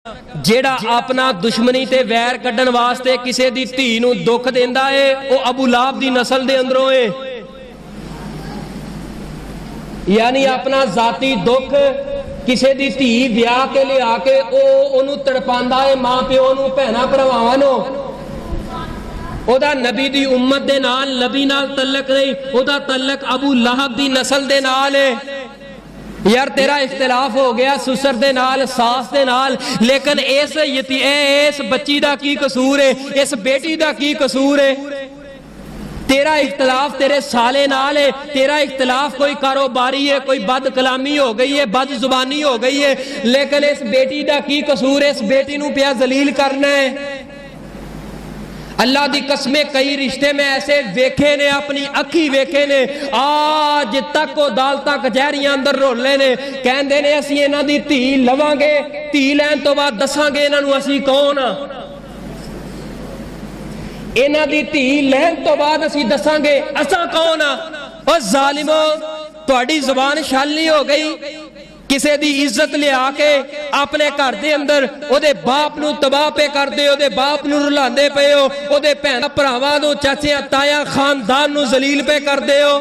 ਜਿਹੜਾ अपना दुश्मनी ते वैर कड्ढण वास्ते किसी दी धी नूं दुख देंदा है वह अबू लाहब दी नस्ल दे अंदरों है। यानी अपना जाती दुख किसी दी धी विआह के लिया के ओनू तड़पांदा है, मां प्यो नूं भैणां भरावां नूं। ओदा नबी दी उम्मत दे नाल नबी नाल तल्लक नहीं, ओदा तल्लक अबू लाहब दी नस्ल दे नाल है। यार तेरा इख्तिलाफ हो गया सुसर दे नाल सास दे नाल, लेकिन इस बच्ची दा की कसूर है, इस बेटी दा की कसूर है? तेरा इख्तिलाफ तेरे साले नाल है, तेरा इख्तिलाफ कोई कारोबारी है, कोई बद कलामी हो गई है, बद जुबानी हो गई है, लेकिन इस बेटी दा की कसूर है? इस बेटी नूं पिया जलील करना है। अल्लाह दी कसमें कई रिश्ते में ऐसे वेखे ने, अपनी अखी वेखे ने, आज तक अदालतां कचहरियां अंदर रोले ने, कहंदे ने असीं इन्हां दी धी लवांगे, धी लैण तो बाद दसांगे इन्हां नूं असीं कौन आ। इन्हां दी धी लैण तो बाद असीं दसांगे असां कौन आ। ओ जालिमो, तुहाडी जुबान छाली हो गई। किसी दी इज्जत लिया के अपने घर दे अंदर ओदे बाप नूं तबाह पे करदे, ओदे बाप नूं रुलांदे पे हो, ओदे भैणां भरावां नूं चाचियां ताया खानदान नूं जलील पे करदे हो।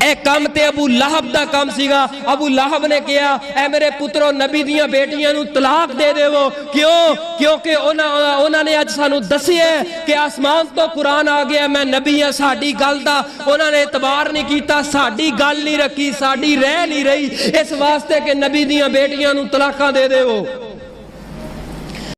ए काम ते अबू लाहब दा काम सीगा। अबू लाहब ने कहा ऐ मेरे पुत्रो नबी दियां बेटियां नूं तलाक दे देवो। क्यों? क्योंकि उन्होंने अज सानू दसिया कि आसमान तो कुरान आ गया, मैं नबी हाँ, साडी गल दा उन्होंने एतबार नहीं किया, साडी गल नहीं रखी, साडी रह नहीं रही, इस वास्ते कि नबी दियां बेटियां नूं तलाकां दे देवो।